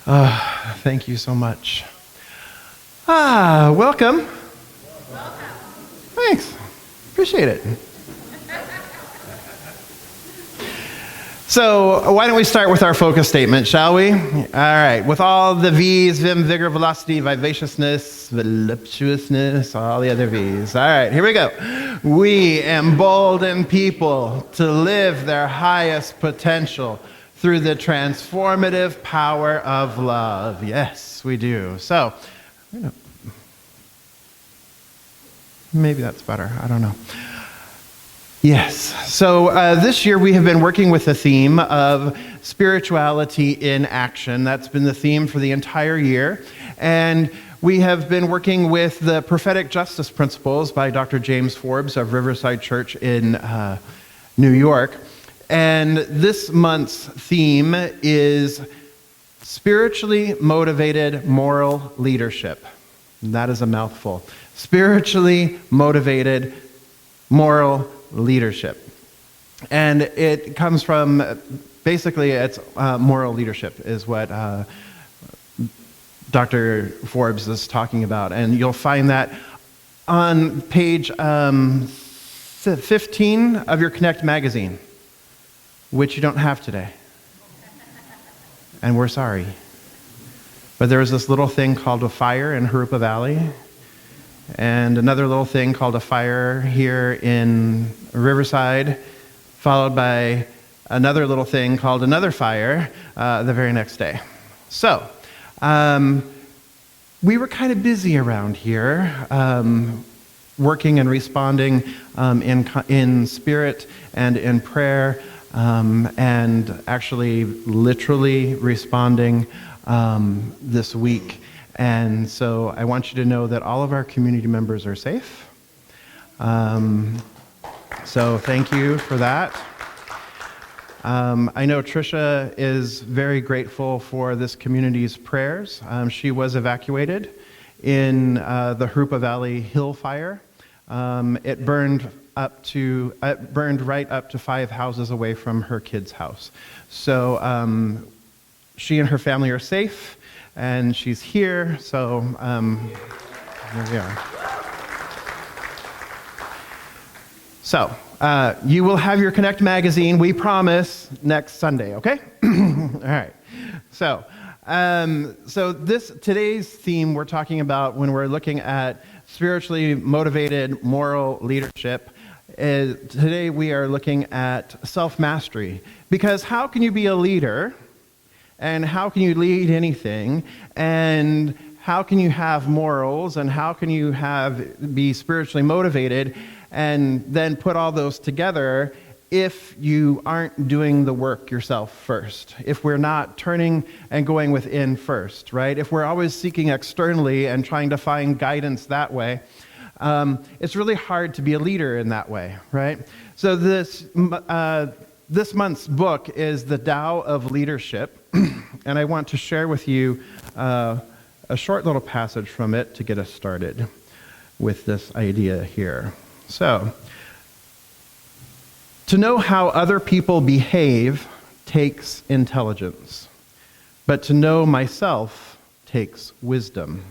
Thank you so much. Welcome. Thanks. Appreciate it. So why don't we start with our focus statement, shall we? All right. With all the V's, vim, vigor, velocity, vivaciousness, voluptuousness, all the other V's. All right, here we go. We embolden people to live their highest potential through the transformative power of love. Yes, we do. So, maybe that's better. I don't know. Yes. So this year we have been working with the theme of spirituality in action. That's been the theme for the entire year. And we have been working with the prophetic justice principles by Dr. James Forbes of Riverside Church in New York. And this month's theme is spiritually motivated moral leadership. And that is a mouthful. Spiritually motivated moral leadership. And it comes from, basically, it's moral leadership is what Dr. Forbes is talking about. And you'll find that on page 15 of your Connect magazine, which you don't have today. And we're sorry. But there was this little thing called a fire in Harupa Valley, and another little thing called a fire here in Riverside, followed by another little thing called another fire the very next day. So, we were kind of busy around here, working and responding in spirit and in prayer, and actually literally responding this week. And so I want you to know that all of our community members are safe. So thank you for that. I know Tricia is very grateful for this community's prayers. She was evacuated in the Harupa Valley Hill Fire. It burned right up to 5 houses away from her kid's house. So she and her family are safe. And she's here, so here we are. So, you will have your Connect magazine, we promise, next Sunday, okay? All right. So, today's theme we're talking about when we're looking at spiritually motivated moral leadership is today we are looking at self-mastery. Because how can you be a leader? And how can you lead anything? And how can you have morals? And how can you be spiritually motivated? And then put all those together if you aren't doing the work yourself first. If we're not turning and going within first, right? If we're always seeking externally and trying to find guidance that way, it's really hard to be a leader in that way, right? So this month's book is The Tao of Leadership, and I want to share with you a short little passage from it to get us started with this idea here. So, to know how other people behave takes intelligence, but to know myself takes wisdom.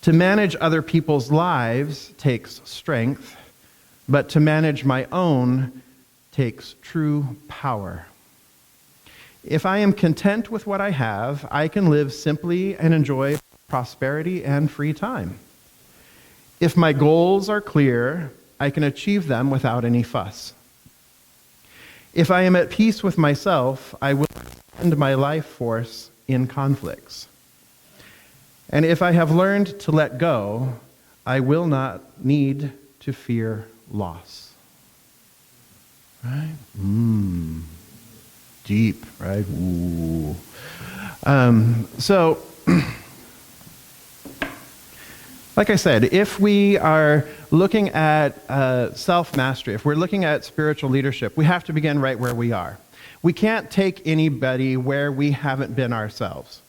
To manage other people's lives takes strength, but to manage my own takes true power. If I am content with what I have, I can live simply and enjoy prosperity and free time. If my goals are clear, I can achieve them without any fuss. If I am at peace with myself, I will spend my life force in conflicts. And if I have learned to let go, I will not need to fear loss. Right? Deep, right? Ooh. So, like I said, if we are looking at self-mastery, if we're looking at spiritual leadership, we have to begin right where we are. We can't take anybody where we haven't been ourselves.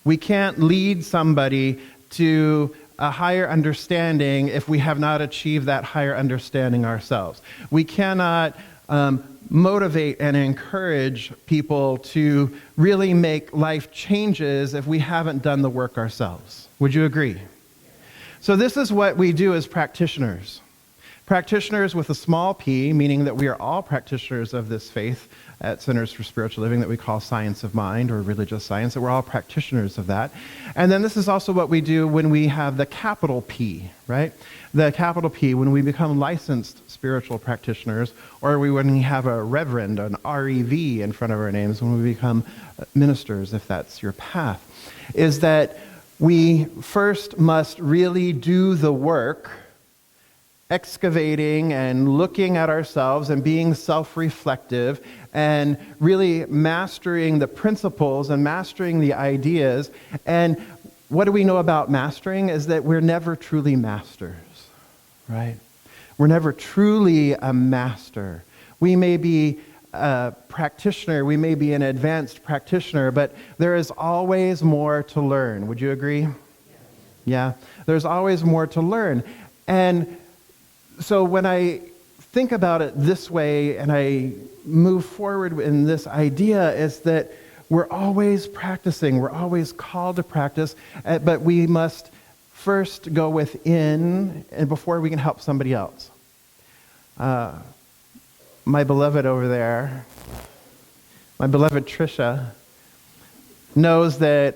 We can't lead somebody to a higher understanding if we have not achieved that higher understanding ourselves. We cannot motivate and encourage people to really make life changes if we haven't done the work ourselves. Would you agree? So this is what we do as practitioners. Practitioners with a small p, meaning that we are all practitioners of this faith at Centers for Spiritual Living that we call science of mind or religious science, that we're all practitioners of that. And then this is also what we do when we have the capital P, right? The capital P, when we become licensed spiritual practitioners, or when we have a reverend, an REV in front of our names, when we become ministers, if that's your path, is that we first must really do the work excavating and looking at ourselves and being self-reflective and really mastering the principles and mastering the ideas. And what do we know about mastering is that we're never truly masters, right? We're never truly a master. We may be a practitioner, we may be an advanced practitioner, but there is always more to learn. Would you agree? Yeah, there's always more to learn. And so when I think about it this way and I move forward in this idea is that we're always practicing, we're always called to practice, but we must first go within and before we can help somebody else. My beloved over there, my beloved Trisha, knows that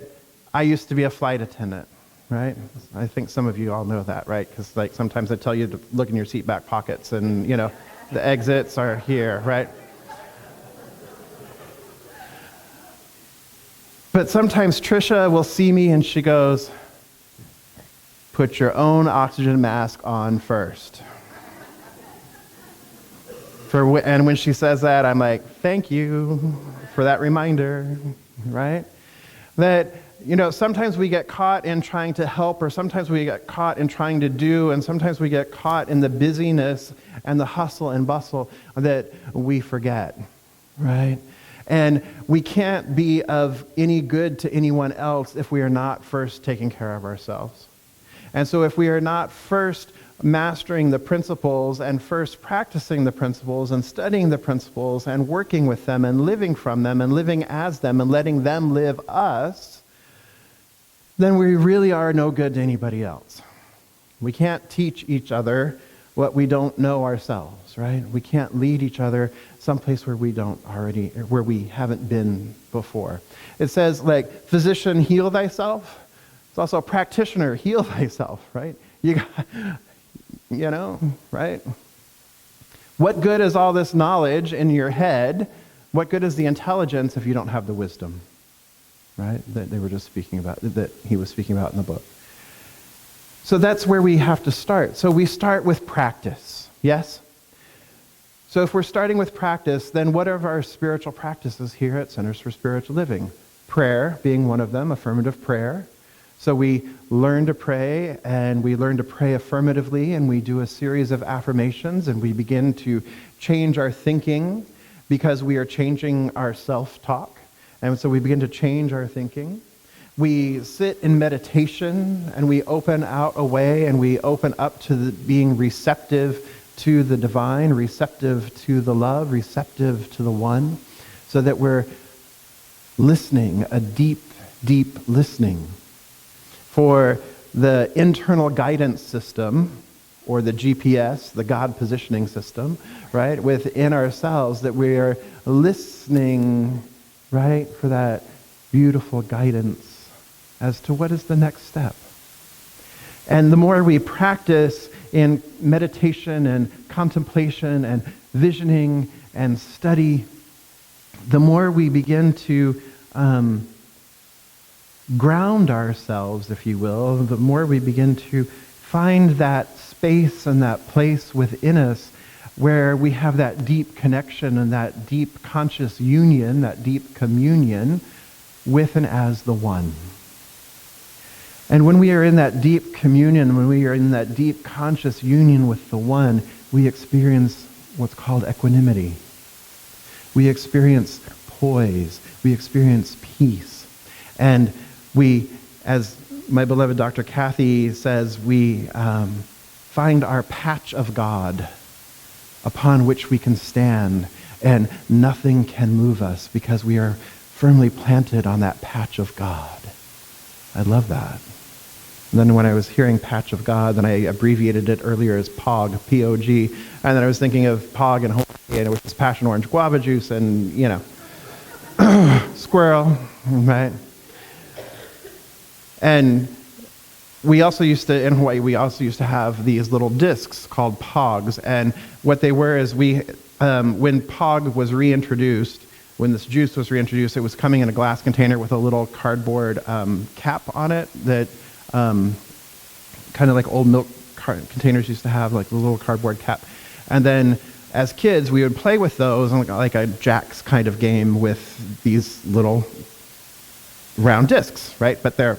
I used to be a flight attendant. Right? I think some of you all know that, right? Because like sometimes I tell you to look in your seat back pockets and, you know, the exits are here, right? But sometimes Trisha will see me and she goes, put your own oxygen mask on first. And when she says that, I'm like, thank you for that reminder, right? That, you know, sometimes we get caught in trying to help, or sometimes we get caught in trying to do, and sometimes we get caught in the busyness and the hustle and bustle that we forget, right? And we can't be of any good to anyone else if we are not first taking care of ourselves. And so if we are not first mastering the principles and first practicing the principles and studying the principles and working with them and living from them and living as them and letting them live us, then we really are no good to anybody else. We can't teach each other what we don't know ourselves, right? We can't lead each other someplace where we haven't been before. It says, like, physician, heal thyself. It's also practitioner, heal thyself, right? You know, right? What good is all this knowledge in your head? What good is the intelligence if you don't have the wisdom? Right? That they were just speaking about, that he was speaking about in the book. So that's where we have to start. So we start with practice, yes? So if we're starting with practice, then what are our spiritual practices here at Centers for Spiritual Living? Prayer being one of them, affirmative prayer. So we learn to pray, and we learn to pray affirmatively, and we do a series of affirmations, and we begin to change our thinking because we are changing our self-talk. And so we begin to change our thinking. We sit in meditation and we open out a way and we open up to being receptive to the divine, receptive to the love, receptive to the one, so that we're listening, a deep, deep listening for the internal guidance system or the GPS, the God positioning system, right, within ourselves, that we are listening, right, for that beautiful guidance as to what is the next step. And the more we practice in meditation and contemplation and visioning and study, the more we begin to ground ourselves, if you will, the more we begin to find that space and that place within us where we have that deep connection and that deep conscious union, that deep communion with and as the one. And when we are in that deep communion, when we are in that deep conscious union with the one, we experience what's called equanimity. We experience poise. We experience peace. And we, as my beloved Dr. Kathy says, we find our patch of God. upon which we can stand, and nothing can move us because we are firmly planted on that patch of God. I love that. And then when I was hearing patch of God, then I abbreviated it earlier as POG, P-O-G, and then I was thinking of POG and Hawaii, which is passion orange guava juice, and, squirrel, right? And in Hawaii, we also used to have these little discs called POGs, and what they were is when POG was reintroduced, when this juice was reintroduced, it was coming in a glass container with a little cardboard cap on it that kind of like old milk containers used to have, like the little cardboard cap. And then as kids, we would play with those like a jacks kind of game with these little round discs, right? But they're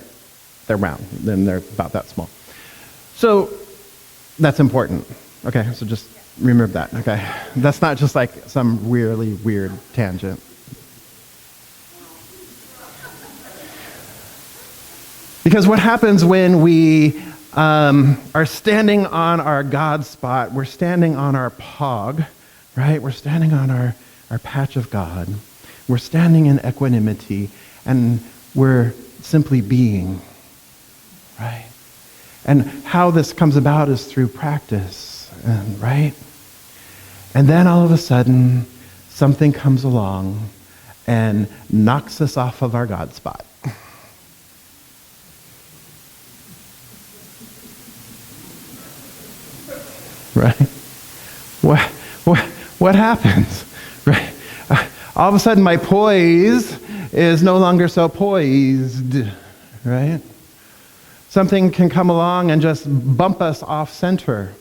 round, and they're about that small. So that's important. Okay, so just remember that, okay? That's not just like some really weird tangent. Because what happens when we are standing on our God spot, we're standing on our POG, right? We're standing on our patch of God. We're standing in equanimity, and we're simply being, right? And how this comes about is through practice, right? And then all of a sudden, something comes along and knocks us off of our God spot. Right? What happens? Right? All of a sudden, my poise is no longer so poised, right? Something can come along and just bump us off center.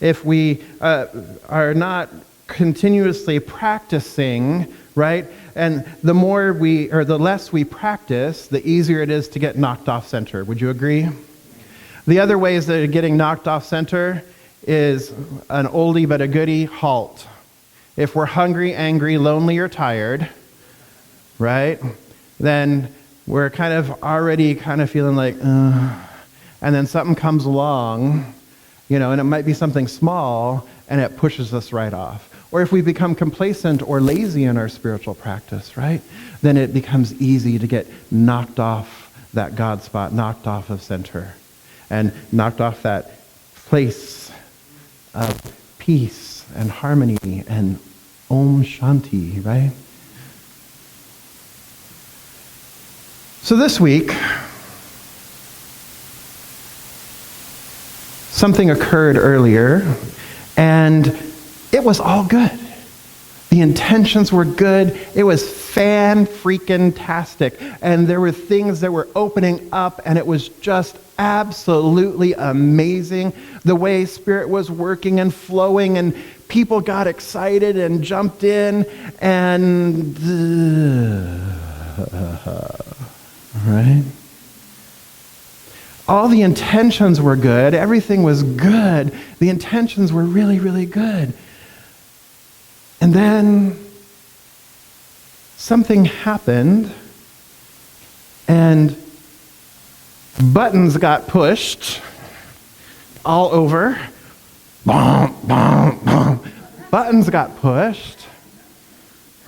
If we are not continuously practicing, right? And the less we practice, the easier it is to get knocked off center. Would you agree? The other ways that getting knocked off center is an oldie but a goodie: halt. If we're hungry, angry, lonely, or tired, right, then we're kind of already feeling like, and then something comes along, and it might be something small, and it pushes us right off. Or if we become complacent or lazy in our spiritual practice, right, then it becomes easy to get knocked off that God spot, knocked off of center, and knocked off that place of peace and harmony and Om Shanti, right? So this week, something occurred earlier, and it was all good. The intentions were good. It was fan-freaking-tastic. And there were things that were opening up, and it was just absolutely amazing the way Spirit was working and flowing, and people got excited and jumped in, and right? All the intentions were good. Everything was good. The intentions were really, really good. And then something happened, and buttons got pushed all over. Boom, boom, boom. Buttons got pushed,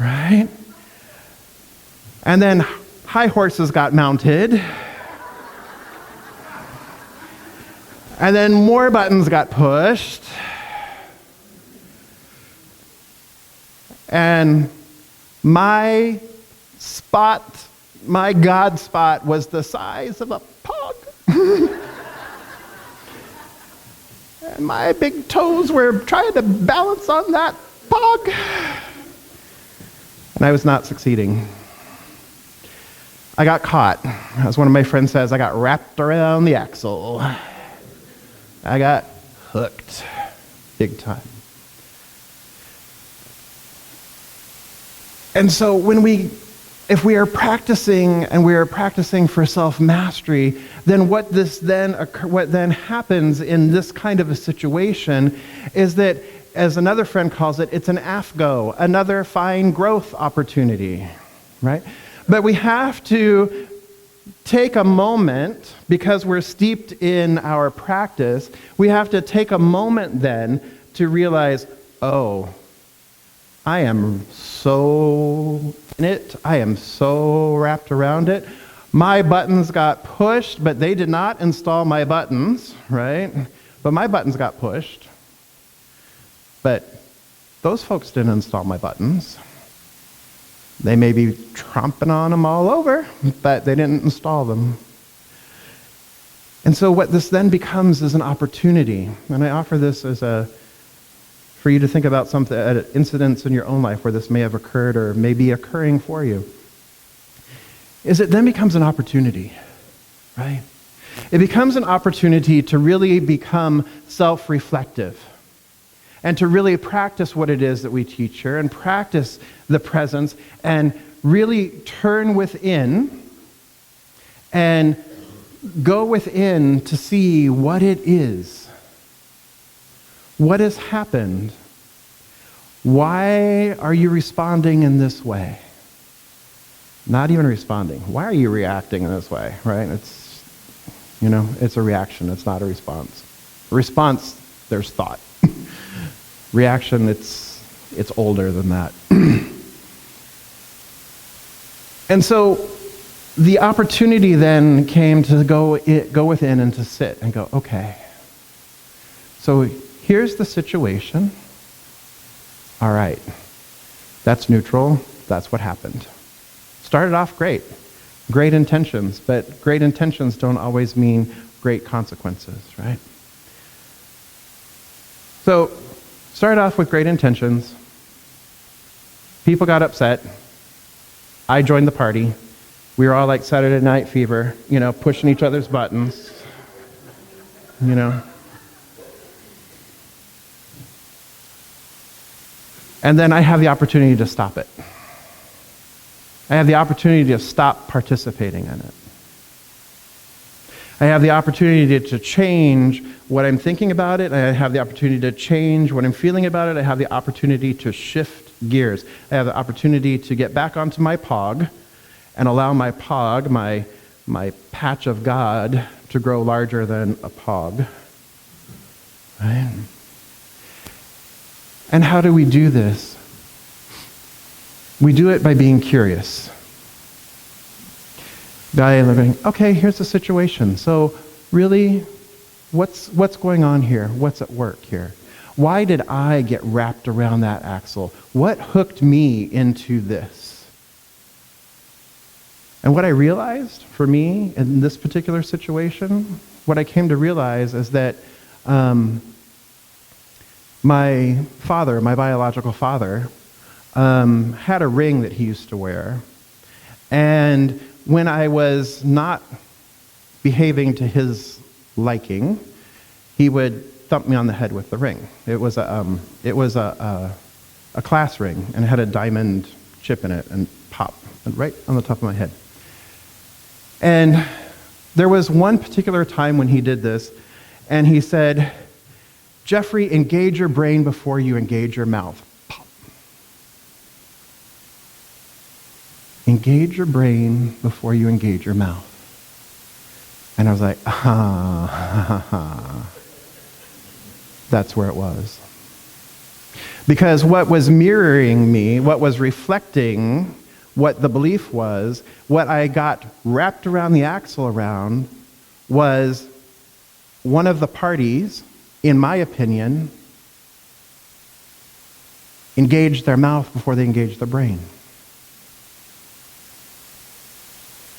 right? And then high horses got mounted. And then more buttons got pushed. And my God spot was the size of a pug. And my big toes were trying to balance on that pug. And I was not succeeding. I got caught. As one of my friends says, I got wrapped around the axle. I got hooked big time. And so if we are practicing and we are practicing for self-mastery, then what then happens in this kind of a situation is that, as another friend calls it, it's an AFGO, another fine growth opportunity, right? But we have to take a moment, because we're steeped in our practice, we have to take a moment then to realize, oh, I am so in it. I am so wrapped around it. My buttons got pushed, but they did not install my buttons, right? But my buttons got pushed. But those folks didn't install my buttons. They may be tromping on them all over, but they didn't install them. And so what this then becomes is an opportunity. And I offer this as for you to think about something, incidents in your own life where this may have occurred or may be occurring for you. Is it then becomes an opportunity, right? It becomes an opportunity to really become self-reflective and to really practice what it is that we teach here and practice the presence and really turn within and go within to see what it is. What has happened? Why are you responding in this way? Not even responding. Why are you reacting in this way, right? It's a reaction. It's not a response. Response, there's thought. Reaction, it's older than that. And so the opportunity then came to go within and to sit and go, okay, so here's the situation. All right, that's neutral. That's what happened. Started off great intentions, but great intentions don't always mean great consequences, right? So, started off with great intentions. People got upset. I joined the party. We were all like Saturday Night Fever, pushing each other's buttons, And then I have the opportunity to stop it. I have the opportunity to stop participating in it. I have the opportunity to change what I'm thinking about it. I have the opportunity to change what I'm feeling about it. I have the opportunity to shift gears. I have the opportunity to get back onto my pog and allow my pog, my patch of God, to grow larger than a pog. Right? And how do we do this? We do it by being curious. By looking, okay, here's the situation. So really, what's going on here? What's at work here? Why did I get wrapped around that axle? What hooked me into this? And what I realized for me in this particular situation, what I came to realize is that my father, my biological father, had a ring that he used to wear. And when I was not behaving to his liking, he would thump me on the head with the ring. It was a class ring, and it had a diamond chip in it, and pop, and right on the top of my head. And there was one particular time when he did this, and he said, "Jeffrey, engage your brain before you engage your mouth." Pop. Engage your brain before you engage your mouth. And I was like, That's where it was. Because what was mirroring me, what was reflecting what the belief was, what I got wrapped around the axle around, was one of the parties, in my opinion, engaged their mouth before they engaged their brain.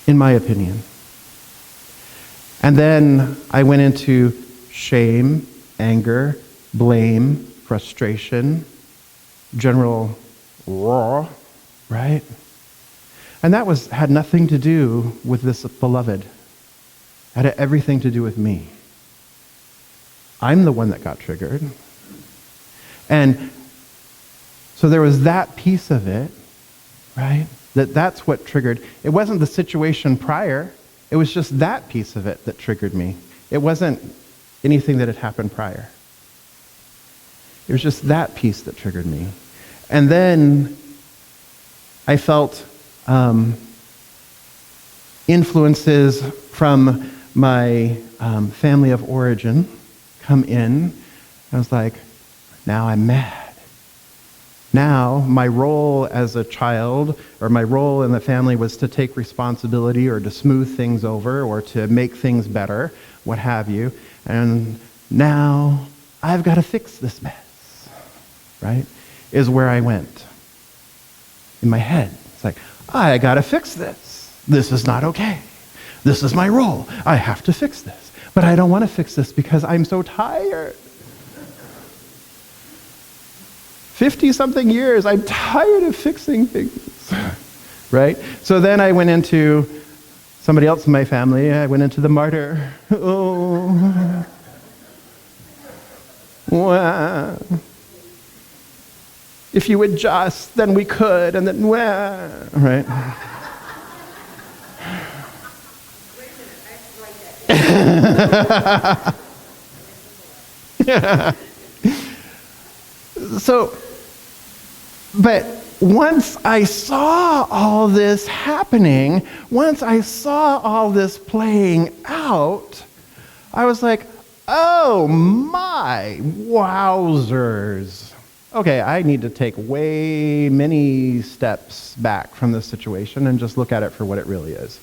In my opinion. And then I went into shame, anger, blame, frustration, general raw, right? And that had nothing to do with this beloved. It had everything to do with me. I'm the one that got triggered. And so there was that piece of it, right? That's what triggered. It wasn't the situation prior. It was just that piece of it that triggered me. It wasn't anything that had happened prior. It was just that piece that triggered me. And then I felt influences from my family of origin come in. I was like, now I'm mad. Now, my role as a child, or my role in the family, was to take responsibility or to smooth things over or to make things better, what have you. And now, I've got to fix this mess, right? Is where I went. In my head. It's like, I got to fix this. This is not okay. This is my role. I have to fix this. But I don't want to fix this because I'm so tired. 50-something years, I'm tired of fixing things, right? So then I went into somebody else in my family. I went into the martyr. Oh, wow. If you would just, then we could, and then, wow, right? So, but once I saw all this happening, once I saw all this playing out, I was like, oh my, wowzers. Okay, I need to take way many steps back from this situation and just look at it for what it really is.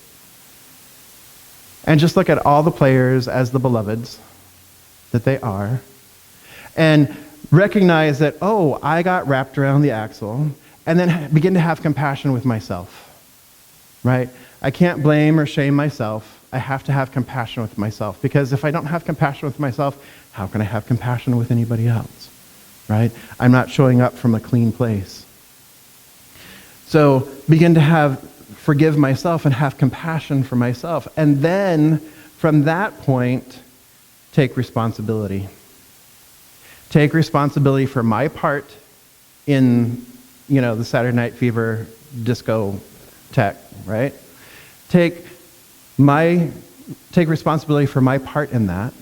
And just look at all the players as the beloveds that they are. And recognize that, oh, I got wrapped around the axle, and then begin to have compassion with myself, right? I can't blame or shame myself. I have to have compassion with myself, because if I don't have compassion with myself, how can I have compassion with anybody else, right? I'm not showing up from a clean place. So begin to forgive myself and have compassion for myself, and then from that point, take responsibility. Take responsibility for my part in, the Saturday Night Fever disco tech, right? Take responsibility for my part in that.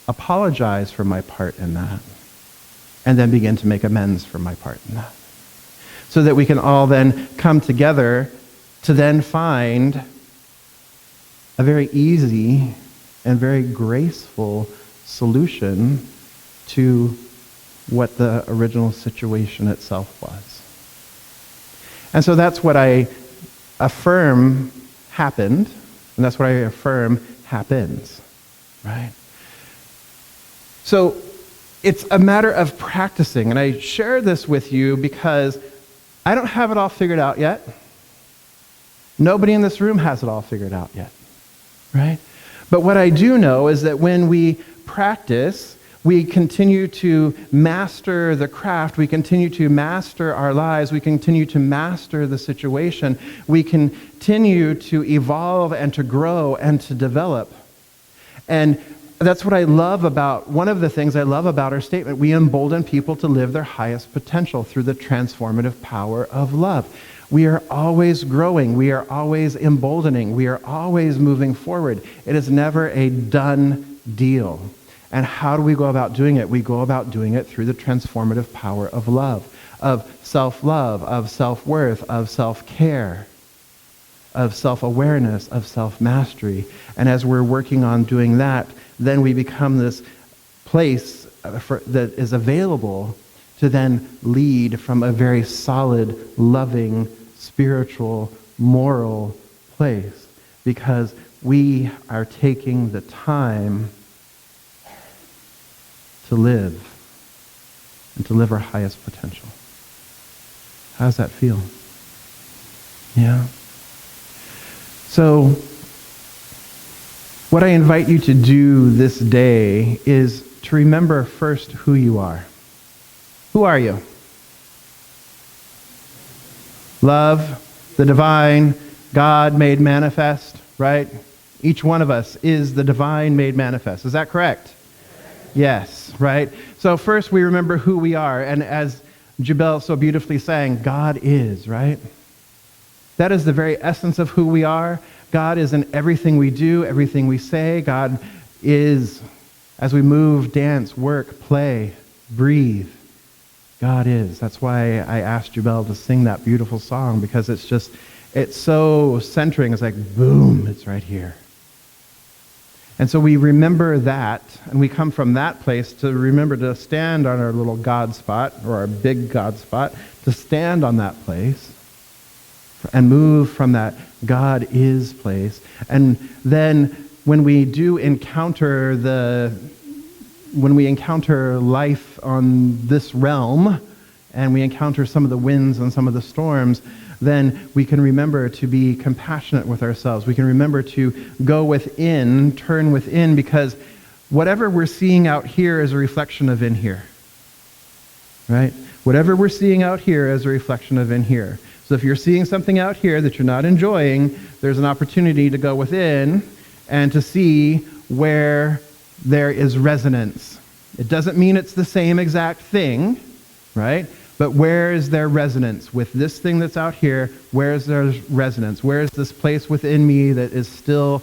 Apologize for my part in that. And then begin to make amends for my part in that. So that we can all then come together to then find a very easy and very graceful solution to what the original situation itself was. And so that's what I affirm happened, and that's what I affirm happens, right? So it's a matter of practicing, and I share this with you because I don't have it all figured out yet. Nobody in this room has it all figured out yet, right? But what I do know is that when we practice, we continue to master the craft, we continue to master our lives, we continue to master the situation, we continue to evolve and to grow and to develop. And that's what I love about, one of the things I love about our statement, we embolden people to live their highest potential through the transformative power of love. We are always growing, we are always emboldening, we are always moving forward. It is never a done deal. And how do we go about doing it? We go about doing it through the transformative power of love, of self-love, of self-worth, of self-care, of self-awareness, of self-mastery. And as we're working on doing that, then we become this place that is available to then lead from a very solid, loving, spiritual, moral place. Because we are taking the time to live and to live our highest potential. How does that feel? Yeah? So, what I invite you to do this day is to remember first who you are. Who are you? Love, the divine, God made manifest, right? Each one of us is the divine made manifest. Is that correct? Yes, right? So first we remember who we are. And as Jubel so beautifully sang, God is, right? That is the very essence of who we are. God is in everything we do, everything we say. God is, as we move, dance, work, play, breathe. God is. That's why I asked Jubel to sing that beautiful song, because it's so centering. It's like, boom, it's right here. And so we remember that, and we come from that place to remember to stand on our little God spot, or our big God spot, to stand on that place and move from that God is place. And then when we do encounter life on this realm, and we encounter some of the winds and some of the storms, then we can remember to be compassionate with ourselves. We can remember to go within, turn within, because whatever we're seeing out here is a reflection of in here. Right? Whatever we're seeing out here is a reflection of in here. So if you're seeing something out here that you're not enjoying, there's an opportunity to go within and to see where there is resonance. It doesn't mean it's the same exact thing, right? But where is there resonance? With this thing that's out here, where is there resonance? Where is this place within me that is still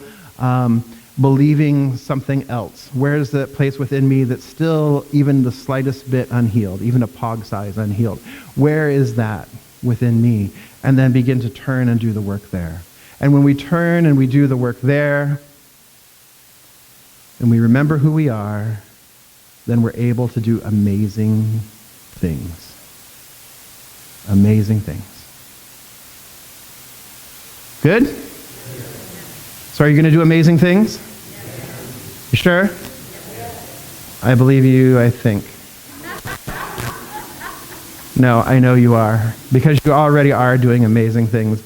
believing something else? Where is that place within me that's still even the slightest bit unhealed, even a pog size unhealed? Where is that within me? And then begin to turn and do the work there. And when we turn and we do the work there, and we remember who we are, then we're able to do amazing things. Amazing things. Good? So are you going to do amazing things? You sure? I believe you, I think. No, I know you are, because you already are doing amazing things.